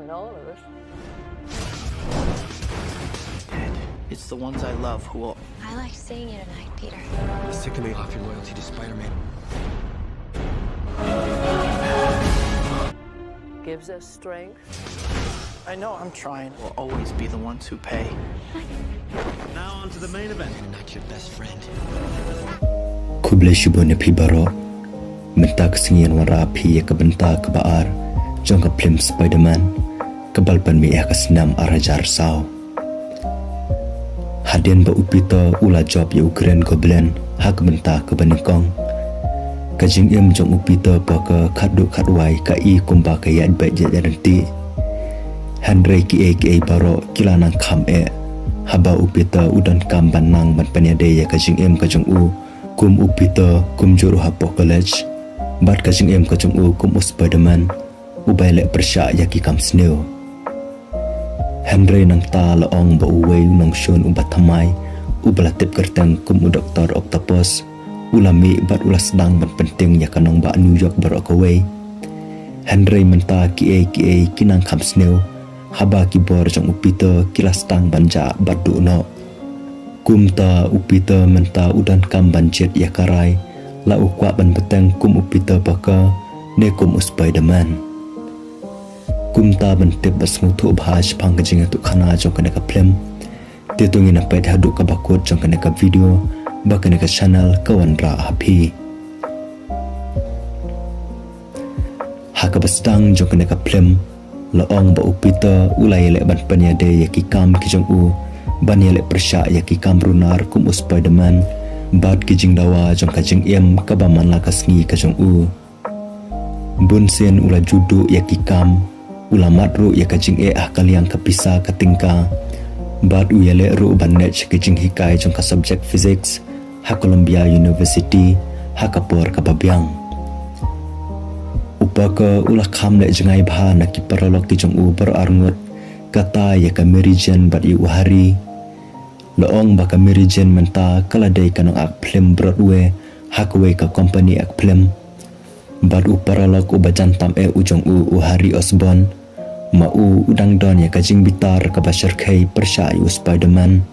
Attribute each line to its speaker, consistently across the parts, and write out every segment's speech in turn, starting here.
Speaker 1: in all of us.
Speaker 2: It's the ones I love who will...
Speaker 3: I like seeing you tonight, Peter.
Speaker 4: Sick of me off your loyalty to Spider-Man.
Speaker 1: Gives us strength.
Speaker 2: I know I'm trying. Will always be the ones who pay.
Speaker 5: Now on to the main event.
Speaker 4: And not your best friend.
Speaker 6: Kuble shibun phi baro menta kesingian wara phi ya kebenta kebaar jong ke film Spider-Man kebalpan mi ya kesenam arajar sao hadian ba upita ula job ya Ukraine Goblin hak benta ke beningkong kajing em jong upita pa ke khadu khadwai ka I kumba ka ya ba je janti Henry ki baro kilanang kham haba upita udan kam banang ban panyade ya kajing em kajong u kum upita kum juru hapo college bat kajing em kajong u kum Spider-Man ubaile persya yaki kam sneo Henry nang ta laong ba uway nang shon ubat thamai ubalatip kertang kum Dr. Octopus ulami bat ulas sedang ban penting ya kanong ba New York barok away Henry menta ki kinang kam sneo haba kibor jong upita kilas tang banja batu no kumta upita menta udan kam banjet ya karai la ukwa ban beteng kum upita baka ne kum Spider-Man kumta bentip basmutu bahas pang kajing tu khana jong kena ka film titungi na pet hadu ka bakut jong kena ka video ba kena ka channel kawan ra api haka bastang jong kena ka film laong ba upita ulai le ban panyade ya ki kam ki jong u ban yele persya ya ki kam runar kum Spider-Man bad ki jing dawa jong ka jing em ka ba man la kasngi ka jong u bun sen ula judu ya ki kam ula matru ya ka jing kaliang ka pisa ka tingka bad u yele ru ban net ki jing hikai jong ka subject physics ha Columbia University ha kapor ka babyang upaka ula kham le jengai bha na ki paralok ki jong u ber arngot kata ya ka Mary Jane bat I uhari laong baka Mary Jane menta kaladai kanong ak film Broadway hakwe ka company ak film bat u paralok u bajantam ujong u uhari Osborn ma u udang don ya ka jing bitar ka bashar kai persya u Spider-Man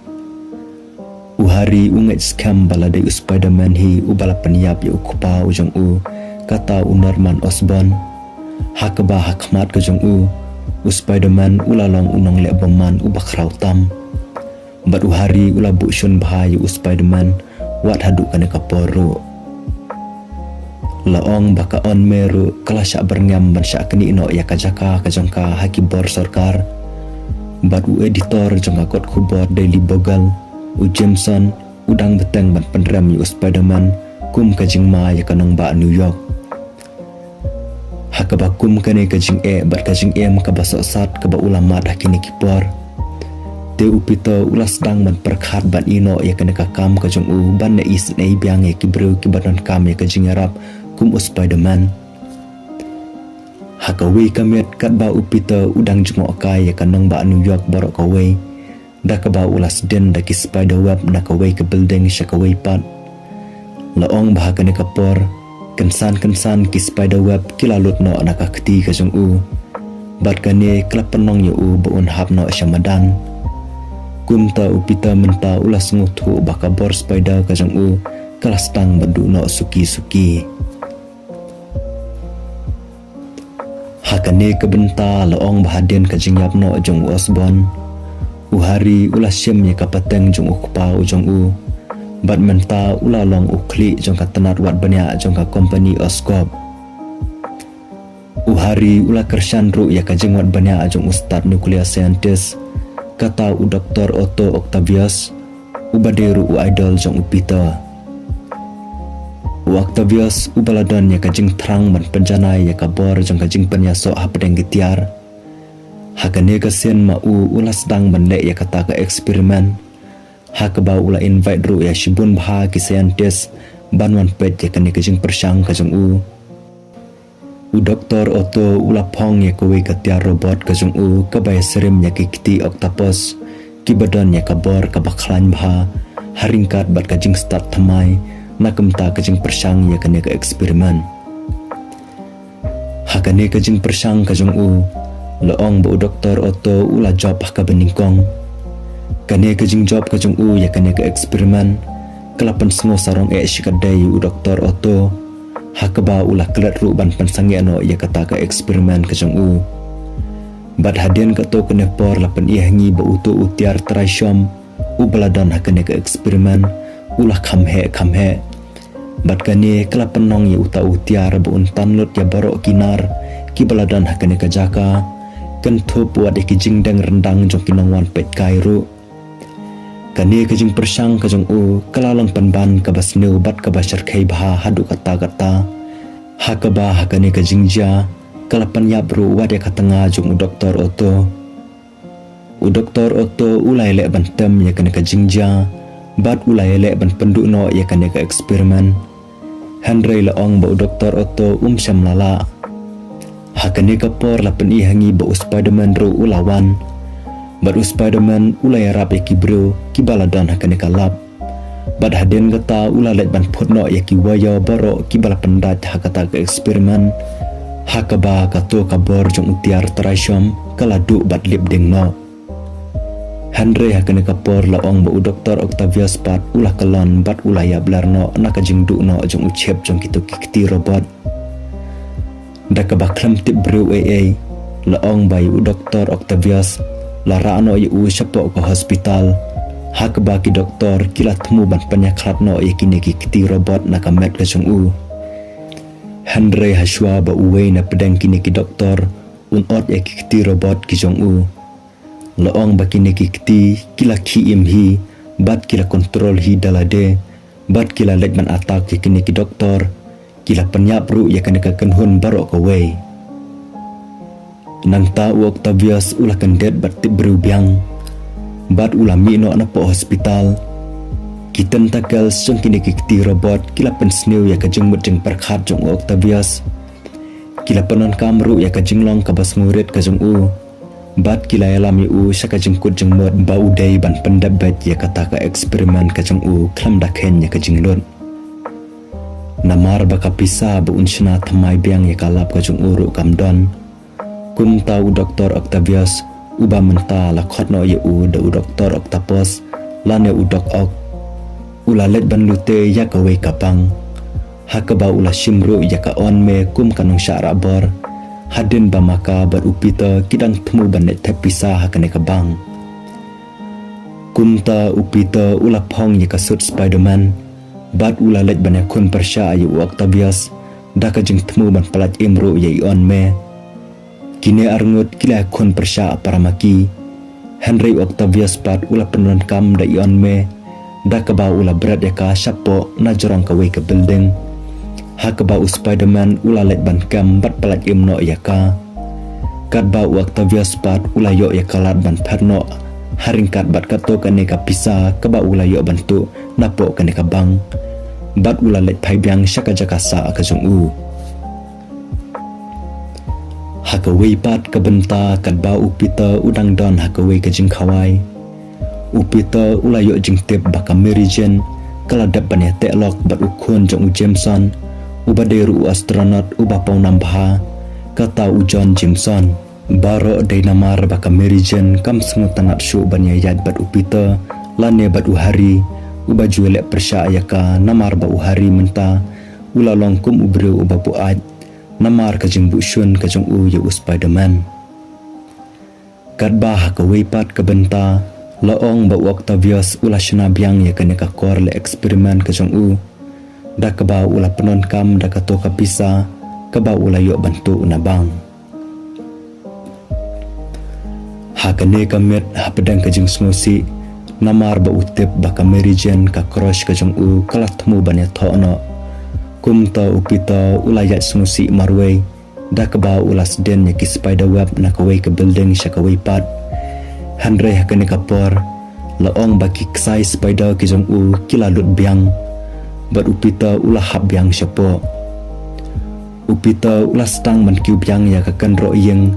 Speaker 6: uhari unget scam baladai u Spider-Man hi u balapan yap ya ukupa ujong u kata u Norman Osborn hakba hakmat ka jong u Spider-Man ulalong unong le baman ubakraw tam bat uhari ula bukshon bahaya Spider-Man wat hadu kana kaporo laong baka on meru kala syak berngam ban syak keni ino ya kajaka kajongka haki bor sarkar bat u editor jongka kot kubor Daily Bogal u Jameson udang beteng ban penram Spider-Man kum kajing ma ya kanong ba New York hakabakum kane kajing bat kajing em kabasok sat kaba ulama dah kini kipor te upito ulas dang ban perkhat ban ino ya kene kakam kajong u ban ne is nei biang ya kibru kibanon kam ya kajing arab kum Spider-Man hakawi kamet kat ba upito udang jungok kai ya kanong ba New York borok kawe dah kaba ulas den daki spider web nak kawe ke building syakawe pat laong bah kene kapor kensan ki spider web kilalut no anaka keti kajong u bat kane klap penong yu u buun hap no syamadan kumta upita menta ulas ngutu baka bor spider kajong u kelas tang badu no suki hakane kebenta laong bahaden kajing yap no jong Osborn uhari ulas syem ya kapateng jong ukpa ujong u bat menta ulalong ukli jong ka tenat wat banyak jong ka company Oscorp uhari ula kersyan ru ya kajing wat banyak jong ustad nuclear scientist kata u Dr. Otto Octavius ubaderu u idol jong upita u Octavius ubaladon ya kajing terang ban penjanai ya kabor jong kajing penyasok hapedeng getiar hakane kasen ma u ulas dang ban le ya kata ka eksperimen hakba ula invite ru ya shibun bha ki scientist banwan pet ya kane kajing persyang kajong u Dr. Otto ula pong ya kowe katia robot kajong u kabay serim ya kiti octopus kibadan ya kabor kabaklan bha haringkat bat kajing start thamai nakemta kajing persyang ya kane ka eksperimen hakane kajing persyang kajong u Laong bu doktor Otto ula job ka beningkong. Kane ke jing job ke jong ya kane ke eksperimen. Kelapan sengo sarong shikadai u doktor Otto. Hakaba ula kelat ru ban pensangi ano ya kata ke eksperimen ke jong Bad hadian ke to kene por lapan ngi ba utu utiar traisyom. U baladan hakane ke eksperimen. Ulah kamhe. Bad kane kelapan nong ya uta utiar ba untan lut ya barok kinar. Ki baladan hakane ke jaka. Kentup wad iki jingdang rendang jong kinongwan pet kairu. Kani kajing persang kajong kalalang panban kabas neu bat kabasar kai baha hadu kata hakaba hakani kajing ja kalapan yabru wad ya katanga jong doktor Otto. Doktor Otto ulai lek bantem ya kani kajing ja bat ulai lek ban penduk no ya kani ka eksperimen. Henry laong ba doktor Otto syam lala. Hakani kapor lapan hangi ba Spiderman ro ulawan. Bad Spiderman ulai rap ya ki bro ki baladan hakani kalap. Bad haden kata ulalet ban potno ya ki waya baro ki bala pendat hakata ke eksperimen. Hakaba kato kabor jong utiar traisyom kaladu bad lip ding no. Henry hakani kapor laong ba doktor Octavius pat ulah kelon bad ulaya blarno nak jing du no jong ucep jong kitu kikti robot. Dakaba klam tip bro laong bai doktor Octavius lara ano yu syapo ke hospital. Hakaba ki doktor kila temu ban penyaklat no ya kini kiti robot nak met ke jong Henry haswa ba uwe na pedang kini ki doktor unot ya kiti robot ki jong laong ba kini kiti kila ki imhi bat kila kontrol hi dalade bat kila let ban atak ya kini ki doktor kila penyap ru ya kena kenhun barok away. Nang ta Octavius ulah kendet bat tibru biang. Bat ulah mino na po hospital. Kitan takal sung kini kikti robot kila pensneu ya kajeng mutjeng perkhat jong Octavius. Kila penon kamru ya kajeng long kabas ngurit kajeng Bat kila alam yu sya kajeng kut jeng mut bau day ban pendabat ya kata ka eksperimen kajeng klam dakhen ya kajeng lut. Namar baka pisa bu unsyana thamai biang ya kalap kajeng uruk kamdon. Kum tahu doktor Octavius uba menta la khotno ye da doktor Octopus lan ya dok ok ula let ban lute ya ka we kapang hakaba ula shimru ya ka on me kum kanong syara bor hadin ba maka bar upita kidang temu banet tepisa hakane ka bang kum ta upita ula phong ya ka suit Spiderman bat ula let ban kun persya ya Octavius da ka jing temu ban palat imru ya on me kini arngut kila kon persya paramaki. Henry Octavius pat ula penuran kam da ion me. Da kaba ula berat ya ka syapo na jorang kawe ke building. Hakaba Spiderman ula let ban kam bat palat imno ya ka. Kat ba Octavius pat ula yo ya kalat ban perno. Haringkat bat kato kane ka pisa kaba ula yo bantu napo kane ka bang. Bat ula let pai biang syaka jakasa ka jong Hakaway pat kabenta kadba upita udang don hakaway kajing kawai. Upita ulayo jing tip baka Mary Jane kaladap banya teklok bat ukun jong Jameson ubaderu astronaut uba pau nambaha kata John Jameson baro dynamar baka Mary Jane kam sengutanat syu banya yad bat upita lane bat uhari uba juelek persya ayaka namar ba uhari menta ulalong kum ubreu uba puat namar kajing busyun kajong ya Spiderman. Kadba hakaway pat kabenta laong ba Octavius ula syana biang ya kane ka kor le eksperimen kajong da kaba ula penon kam da kato kapisa kaba ula yo bantu unabang. Hakane kamet hapedang kajing smusi namar ba utip baka Mary Jane ka crush kajong kalat temu banya thono. Kum ta upita ulayat smusi marway da kaba ulas den ya ki spider web na kaway ke building sya kaway pat. Henry hakane kapor laong baki ksai spider ki jong kilalut biang bat upita ulah hab biang syapo. Upita ulas tang man kiu biang ya kakan ro yeng.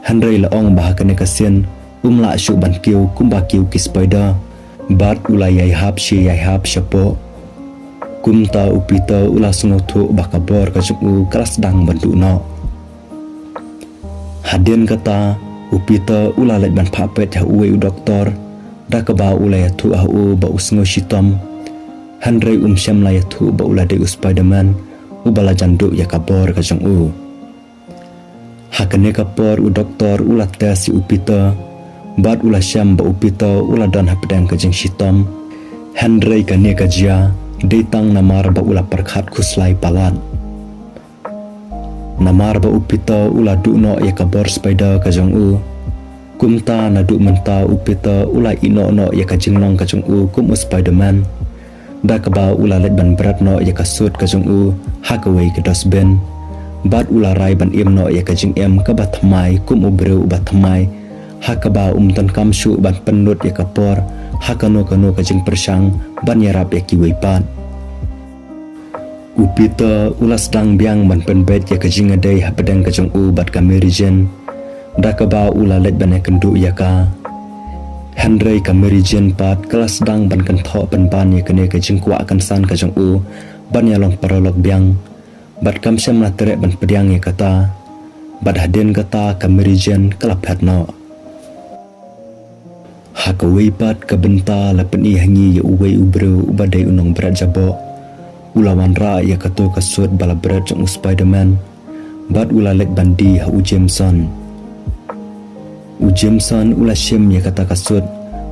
Speaker 6: Henry laong bahakane kasen umla syu ban kiu kumba kiu ki spider bat ulayai hab syapo. Kum ta upita ulas ngotu bakabor ka jong kelas dang bantu no. Hadin kata upita ulalet ban papet ha uwe doktor da ka ba ulai tu ha u ba usngo shitom Henry syam la tu ba ulade Spiderman ubala janduk ya kabor ka jong u hakane kapor u doktor ulat tes si upita bat ula syam ba upita ula dan hapdang ka jeng shitom Henry kane ka jia detang namar ba ula perkhat khuslai palat namar ba upita ula dukno ya kabor spider ka jong u kumta na duk menta upita ula ino no ya ka jinglong ka jong u kum Spiderman da ka ba ula let ban berat no ya ka sut ka jong u hakaway ka dosben bat ula rai ban im no ya ka jing em ka ba thamai kum ubreu ba thamai hakaba tan kamshu ban penut ya ka por hakano kano ka jing persang ban yarap ya ki weipat upita ula sedang biang ban penbet ya ka jing adai hapadang ka jong u bat ka merijen da ka ba ula let ban kendu ya ka Henry ka merijen pat kelas sedang ban kan tho ban ban ya kene ka jing kwa kan san ka jong u ban ya long parolok biang bat kam syam la tere ban pediang ya kata bat hadin kata ka merijen kelap hatno hakawai pat ka benta la pen i hangi ya uwei ubro ubadai unong berat jabo ulawan ra ya kato kasut bala berat jong Spiderman bat ula let bandi ha u Jameson ula shim ya kata kasut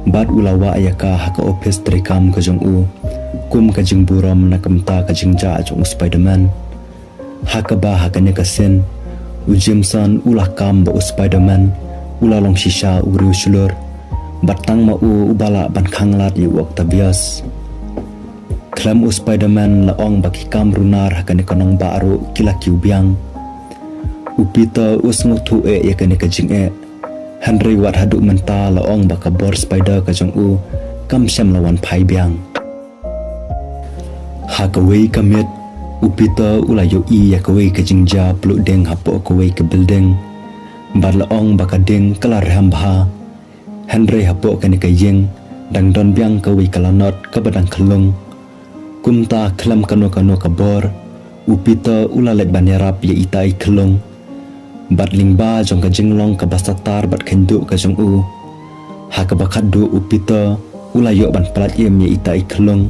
Speaker 6: bat ula wa ya ka haka office trikam ka jong u kum ka jing buram na kamta ka jing ja jong Spiderman haka ba haka ne ka sen Jameson ula kam ba Spiderman ula long shisha uru shulur batang ma u ubala ban khanglat yu Octavius klam Spiderman la ong baki kam runar haka ne kanong baru kila kiubiang upita usngutu ya ka ne ka jing Henry wat haduk menta la ong baka bor spider ka jong u kam syam lawan phai biang hakawei kamit upita ula yo i ya kawei ka jingja pluk deng hapo kawei ka building bar la ong baka deng kalar hamba Henry hapo ka ni ka yeng dang don biang kawei kalanot ka badang khalung kumta khlam kano ka bor upita ula let banerap ya itai khalung bat lingba jong ka jinglong ka basatar bat kendu ka jong u haka bakadu upita ula yo ban plat yem ya ita iklong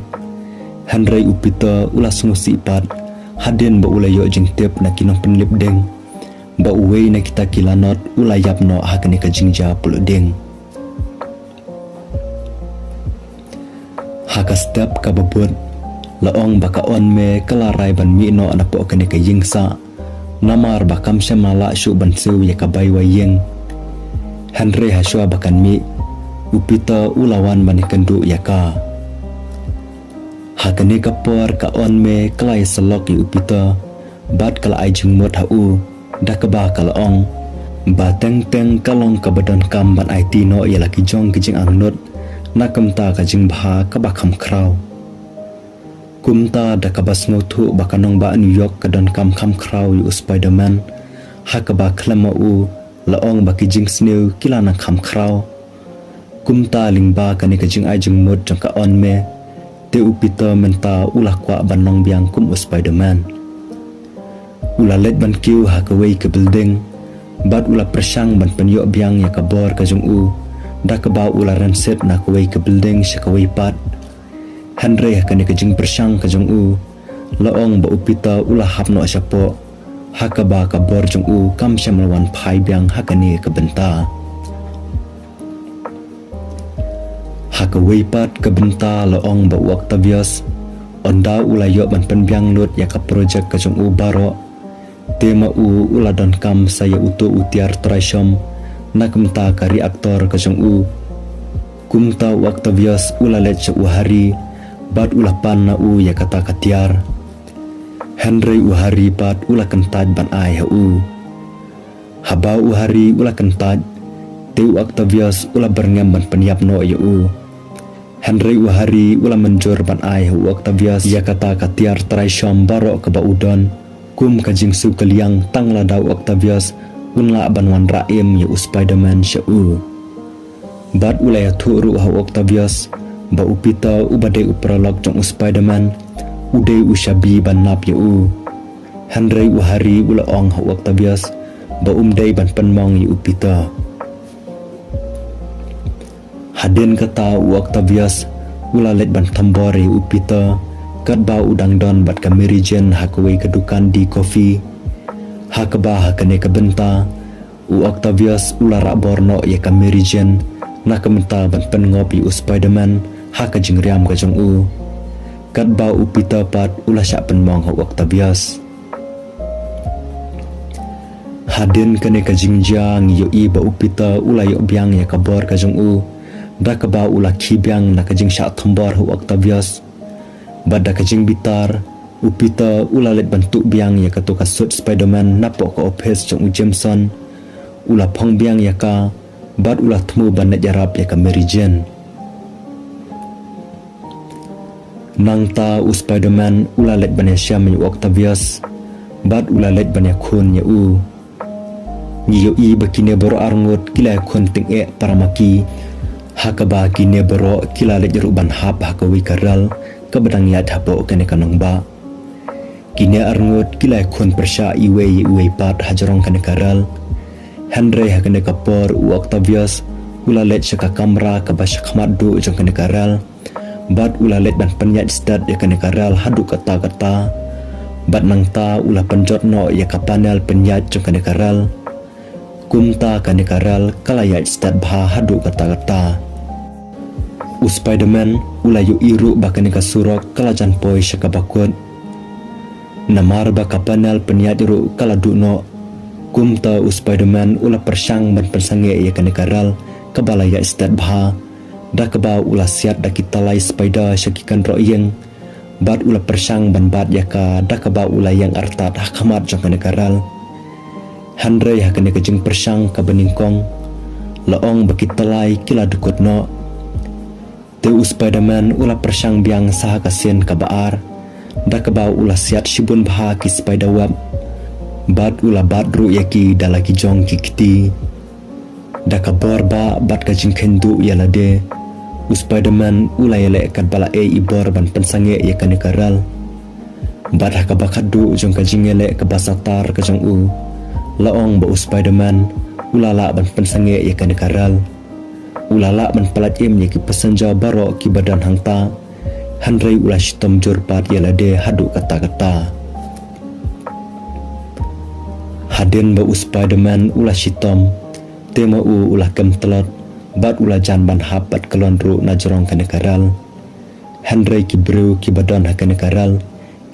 Speaker 6: Henry upita ula sungusi pat hadin ba ula yo jing tip na kinong penlip deng ba uwei na kita kilanot ula yap no haka ni ka jingja pulo deng haka step ka babut laong baka on me kalarai ban mi no anapo ka ni ka yingsa namar bakam syamala syu bansu ya kabai wayeng Henry haswa bakan mi upita ulawan bani kendu ya ka hakane kapor ka on me klai selok yu upita bat kala ai jingmot ha u da ka ba kala ong ba teng teng kalong ka badan kam ban IT no ya laki jong ki jing angnut na kamta ka jing bha ka ba kham kraw kumta da kabas ngotu bakanong ba New York kadon kam kham kraw yu Spiderman hakaba klama u laong baki jing snew kila na kham kraw kumta lingba kani ka jing ai jing mod jang ka on me te upita menta ulah kwa banong biang kum Spiderman ula let ban kiu hakawei ke building bat ula persang ban penyok biang ya kabor ka jung u da ka ba ula ranset na kawei ke building syakawei pat Henry kani ka jing persang ka jong u laong ba upita ula hapno asyapo hakaba ka bor jong u kam syam lawan phai biang hakani ka benta hakawei pat ka benta laong ba Octavius onda ula yo ban pen biang lut ya ka project ka jong u baro tema u ula don kam saya utu utiar trashom na kumta ka reaktor ka jong u kumta Octavius ula let u hari bat ulah pan na u ya kata katiar Henry u hari bat ulah kentad ban ai ha u haba u hari ulah kentad te Octavius ulah berngam ban peniap no ya u Henry u hari ulah menjur ban ai ha Octavius ya kata katiar traisyom barok ke ba udon kum ka jingsu keliang tang la dau Octavius unla ban wan raim ya u Spiderman sya u bat ulah ya thuru ha Octavius ba upita ubadai uprolog jong Spiderman udai ushabi ban nap ya u Henry u hari ula ong ha Octavius ba day ban penmong yu Peter. Hadin kata u Octavius ula let ban tambori u Peter kat ba udang don bat ka Mary Jane hakwe kedukan di kopi hakba hakane kabenta u Octavius ula rak borno ya ka Mary Jane na kementa ban pengop yu Spiderman haka jingriam ka jong u kat ba u Peter pat ula syak penmong hu Octavius. Hadin kane ka jingjang yu i ba u Peter ula yu biang ya kabor ka jong u da ka ba ula kibyang na ka jing syak thambor hu Octavius. Bada kajing bitar u Peter ula let bantuk biang ya ka to ka suit Spiderman napok ka office jong u Jameson ula phong biang ya ka bad ula thmu ban net jarap ya ka Mary Jane. Nang ta u Spiderman ula let ban ya syam yu Octavius bad ula let ban ya khun ya u ni yo i bakine boro arngut kila khun ting e paramaki hakaba kine boro kila let jaru ban hap hakawi karal kabadang yad hapo kene kanong ba kine arngut kilai khun persya iwe pat hajarong kene karal Henry hakene kapor u Octavius ula let syaka kamera kabasyak hamadu jong kene karal bat ula let ban penyat stad ya kene karal hadu kata-kata bat nangta ula penjot no ya ka panel penyat jong kene karal kumta kene karal kalayat stad bha hadu kata-kata u Spiderman ula yu iru bakane ka surok kala jan poi syaka bakut namar baka panel peniat iru kala duno kumta u Spiderman ula persyang ban pensange ya kane karal kabalaya stad bha da kaba ula siat da kita lai spider syakikan royeng bat ula persyang ban bat ya ka da kaba ula yang artat hakamat jong kane karal Henry hakane ka jing persyang ka beningkong laong bakita lai kila dukut no te u Spiderman ula persyang biang saha kasien ka baar da kabau ula siat shibun bha ki spiderweb bat ula badru yaki dalaki jong kikti da kabor ba bat ka jingkendu yalade u Spiderman ula yele kat bala e ibor ban pensange ya kane karal bat hakabakadu jong ka jingele ka basatar ka jong u laong ba u Spiderman ula la ban pensange ya kane karal ulala ban palat im ki pesenja baro ki badan hangta Henry ula shitom jurpat yalade hadu kata-kata hadin ba u Spiderman ula shitom tema u ula kem telot bat ula jan ban hapat kelondru na jorong kane karal Henry ki bru ki badan hakane karal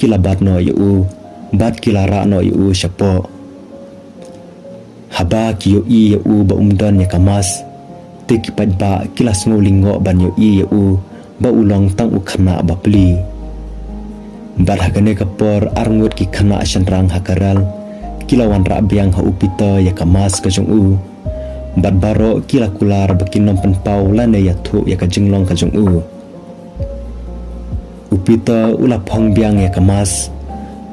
Speaker 6: kila bat no yu bat kila ra no yu syapo haba ki yu i yu ba umdan ya kamas teki pat ba kilas ngulingo ban yo i u ba ulong tang u khana ba pli bat hakane kapor arngut ki khana shanrang hakaral kilawan ra biang ha upita ya kamas ka jong u bat baro kila kular bakinom penpau lane ya thu ya ka jinglong ka jong u upita ula phong biang ya kamas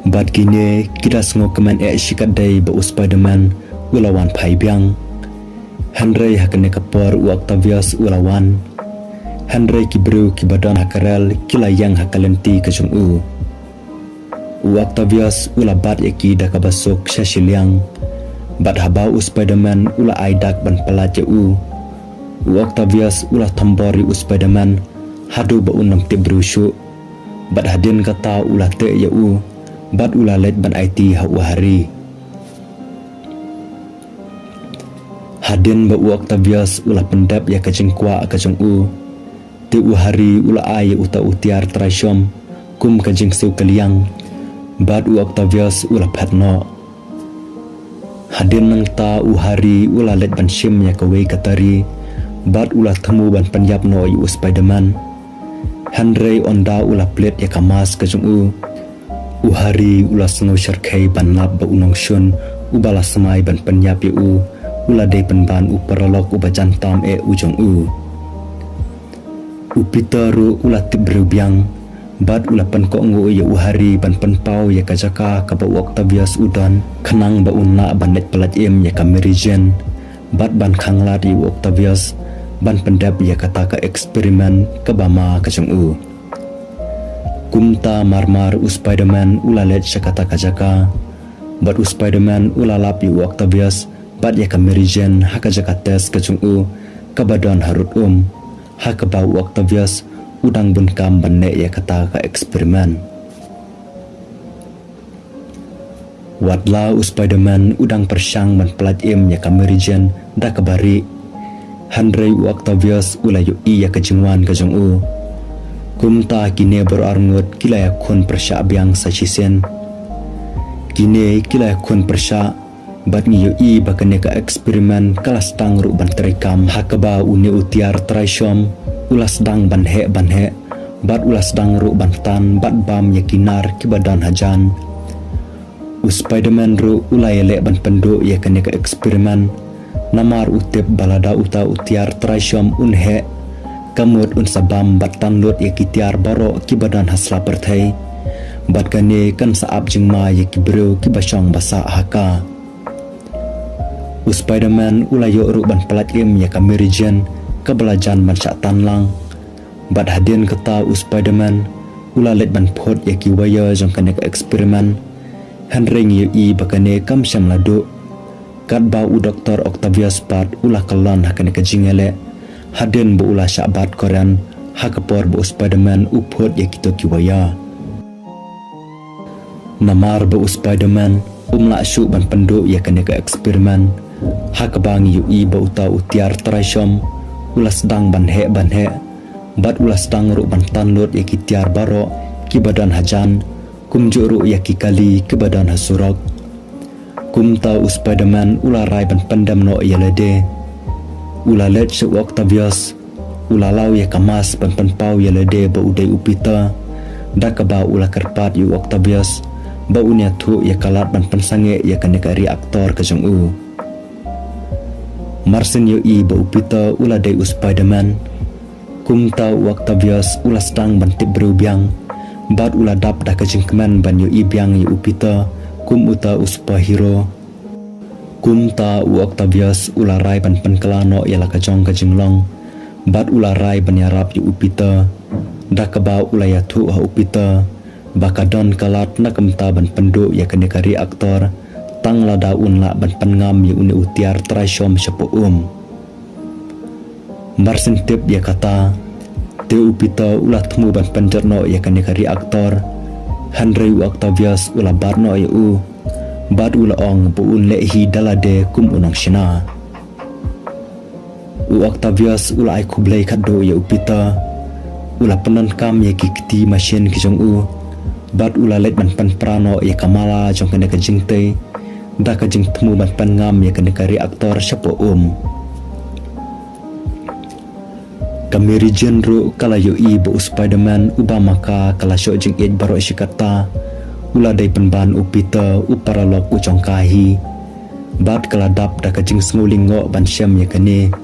Speaker 6: bat kine kiras ngo keman e shikat dai ba u Spiderman ulawan phai biang Henry hakane kapor u Octavius ulawan Henry kibru ki badan hakaral kila yang hakalenti ka jong u Octavius ula bat yaki da kabasok syashiliang bat habau u Spiderman ula aidak ban palaje u Octavius ula tambori u Spiderman hadu ba unam tibrushu bat hadin kata ula te ya u bat ula let ban IT ha u hari hadin ba u Octavius ula pendap ya kajingkwa kajong u ti u hari ula ai uta utiar trashom kum kajing su kaliang bat u Octavius ula patno hadin nang ta u hari ula let ban shim ya kawe katari bat ula thamu ban panjap no u Spiderman Henry onda ula plate ya kamas kajong u hari ula sengo syarkai ban lap ba unong shun u bala semai ban panjap ya u ula day penban u paralog u bajan tam e ujong u Peter ula tibru biang bat ula pen ko ngu ya u hari ban penpau ya kajaka ka ba Octavius udan khanang ba unna ban net pelat em ya ka Mary Jane bat ban khanglat u Octavius ban pendap ya kata ka eksperimen ka bama ka jong u kumta marmar u Spiderman ula let syakata kajaka bat u Spiderman ula lap u Octavius bat ya kamerijen haka jakates kejung kabadon harut haka bau Octavius udang bunkam banne ya kata ka eksperimen. Wadla Spiderman udang persyang man pelat ya kamerijen da kabari. Handrei Octavius ulayu ya kejengwan kejung kumta kine berarngut kila ya kun persya biang sachisen. Kine kila ya kun persya bat ngiyo bakane ka eksperimen kalas tang ru ban terekam hakaba uni utiar traisyom ulas dang banhe bat ulas dang ru bantan bat bam yakinar kibadan hajan. Spiderman ru ulai le ban penduk ya kane ka eksperimen namar utip balada uta utiar traisyom unhe kamut sabam bat tanlut ya kitiar baro kibadan hasla perthai bat kane kan saap jingma ya kibreu kibasyong basa haka. Spiderman ulayo ruban pelat ya kamerijen kebelajan mansyak tanlang bat hadin kata Spiderman ulalet ban pot ya kiwaya jong kane ka eksperimen handring yu bakane kam syam ladu kat ba Dr. Octavius pat ulah kelan hakane ka jingele hadin bu ulah syabat koran hakapor bu Spiderman upot ya kita kiwaya namar bu Spiderman umla syuk ban penduk ya kane ka eksperimen hakabang yu ba uta utiar traisyom ulas dang banhe bat ulas dang ru ban tanlut ya kitiar baro kibadan hajan kumjuru ya kikali kibadan hasurok kumta Spiderman ula rai ban pendam no ya lede ula let syuk Octavius ula lau ya kamas ban penpau ya lede ba udai upita dakaba ula kerpat yu Octavius ba unya tu ya kalat ban pensange ya kane ka reaktor kejong Marsen yu ba upita ula dai Spiderman kumta Octavius ula stang ban tip berubiang bat ula dap dah kejengkeman ban yu biang yu upita kum uta superhero kumta Octavius ula rai ban penkelano ialah kajong kajenglong bat ula rai ban yarap yu upita dakaba ula yatu ha upita bakadon kalat na kemta ban penduk ya kene ka reaktor tang lada unla ban pengam yu uni utiar traisyom syapo marsin tip ya kata te upita ula temu ban penjerno ya kene ka reaktor Handrei Octavius ula barno yu bat ula ong bu un lehi dalade kum unong shina Octavius ula ai kublai kado ya upita ula penan kam ya kikti masin kijong bat ula let ban pan prano ya kamala jong kene ka jingte da ka jing temu ban pan ngam ya kene ka reaktor syapo kamerijen ru kala yu bu Spiderman ubamaka kala syok jing baro isikata ula dai penban upita uparalok ucong kahi bat kala dap da ka jing sngulingo ban syam ya kene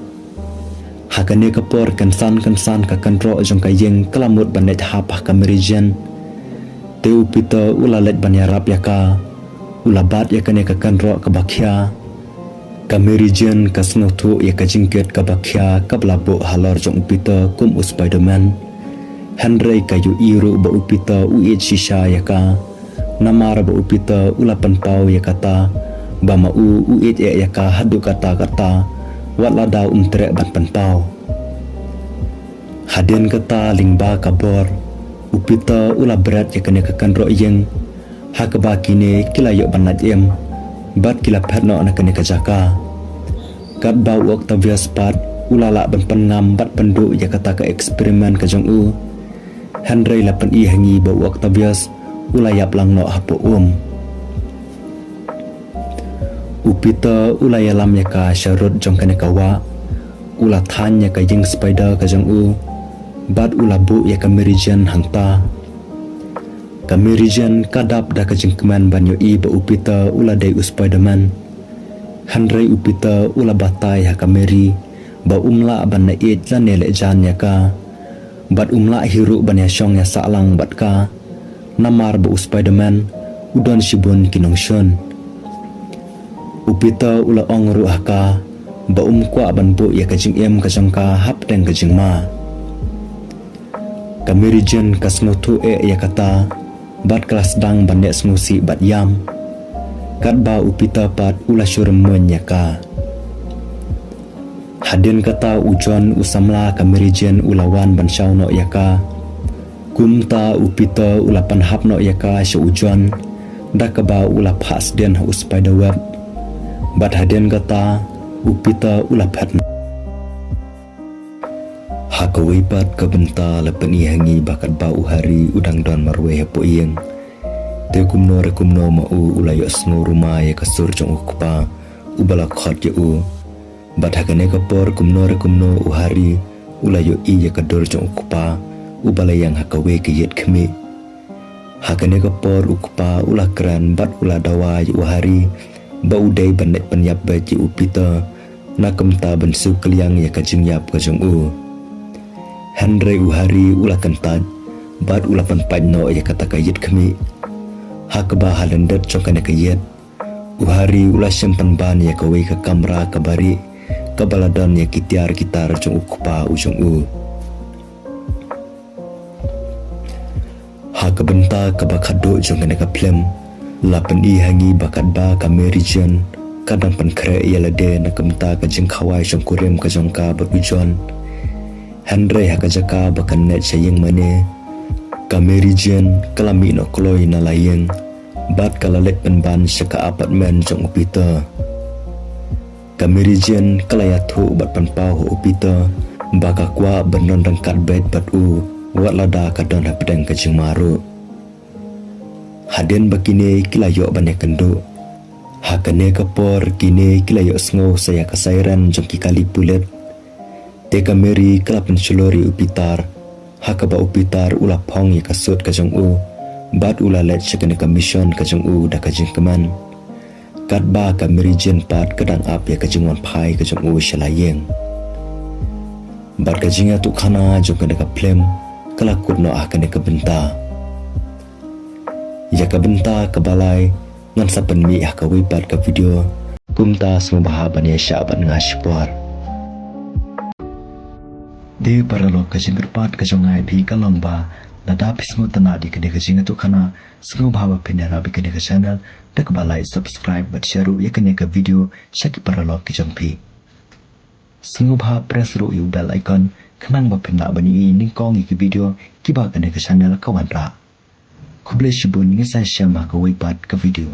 Speaker 6: hakane kapor kansan ka kanro jong kayeng kelamut ban net hapah kamerijen te upita ula let ban yarap ya ka ula bat ya kane ka kanro ka bakhya kamerijen kasnotu ya kajingket kabakya kablabo halor jong upita kum Spiderman Handrei kayu iru ba upita uit shisha ya ka namar ba upita ulapan pau ya kata bama uit ya ka hadu kata watlada umtrek ban penpau hadin kata lingba kabor upita ula berat ya kene kakanro yeng hakaba kine kilayok banat bat kila perno anak kene kajaka kat bau Octavius pat ulala ban pengam bat penduk ya kata ka eksperimen kajong Handrei lapan hangi bau Octavius ulayap lang no hapo upita ulaya lam ya ka syarut jong kene kawa ula than ya ka jing spider kajong bat ulabu ya kamerijen hangta kamerijen kadap da kajengkeman banyo ba upita ula dai Spiderman Handrei upita ula batai ha kameri ba umla ban na lan le jan ya ka bat umla hiru ban ya syong ya salang bat ka namar ba Spiderman udon shibun kinong shon upita ula ong ru ka ba kwa ban bu ya kajing kajong ka hap deng kajing ma kamerijen kasnotu ya kata bat kelas dang bandek smusi bat yam kat ba upita pat ula syurmen ya ka Hadin kata ujon usamla kamirijen ulawan bansau no yaka. Kumta upita ulapan hap no yaka sya ujon. Dakaba ulap has den spider web. Bat hadin kata upita ulap hat. Hakawipat kabenta lepen ihangi bakat bau hari udang don marwe hapo iyeng. Te kumno rekumno mau ulayo snu rumah ya kasur jong ukpa ubala khot ya u. Bat hakane kapor kumno rekumno uhari ulayo iya kadur jong ukpa ubala yang hakawe kiyet kemi. Hakane kapor ukpa ulah keran bat ulah dawa ya uhari ba udai bandek penyap baji upita nakamta bensu keliang ya kajing yap kajong u. Henry uhari ulah kentat bat ulah penpat no ya kata kayet kemi. Hakba halendet jong kane kayet uhari ulah simpan ban ya kawe ke kamera kabari kabaladan ya kitiar kitar jong ukpa ujung u. Hakabenta kabakado jong kane kaplem lapan ihangi bakat ba kamerijan kadang penkre yalade nakamta kajing kawai jong kurem kajong ka berujon. Henry hakajaka bakan net sayang mane kamerijan kalami no kloi na layeng bat kalalet penban syaka apartmen jong upita. Kamerijan kalayatu bat penpau upita baka kwa benon rangkat bed bat u wat lada kadon hapedang kajing maru. Hadin bakine kilayo banyak kenduk. Hakane kapor kine kilayo sngo saya kasairan jong kikali pulet. Te kameri kelapan sulori upitar. Hakaba upitar ulah pong ya kasut kajong u. Bat ulah let syakane kamisyon kajong u da kajing keman. Kadba kameri jen pat kadang ap ya kajing wan pai kajong u syalayeng. Bat kajingnya tu kana jong kane kaplem kelakut no akane kebenta. Ya kabenta kebalai ngan saben mi hakawipat ke video kumta semua bahaban ya syaban ngaspor. Di paralo kajing kerpat kajongai bi kalomba lada pismu tanadi kene kajing tu kana semua bahaba pinara bi kene ke channel dak balai subscribe bat share ya kene ke video syaki paralo kajampi. Semua bahab press ru yu bell icon kenang ba pinna bani ning kong iki video kiba kene ke channel kawan ra. Kublai shibun ngisai syama kawipat ke video.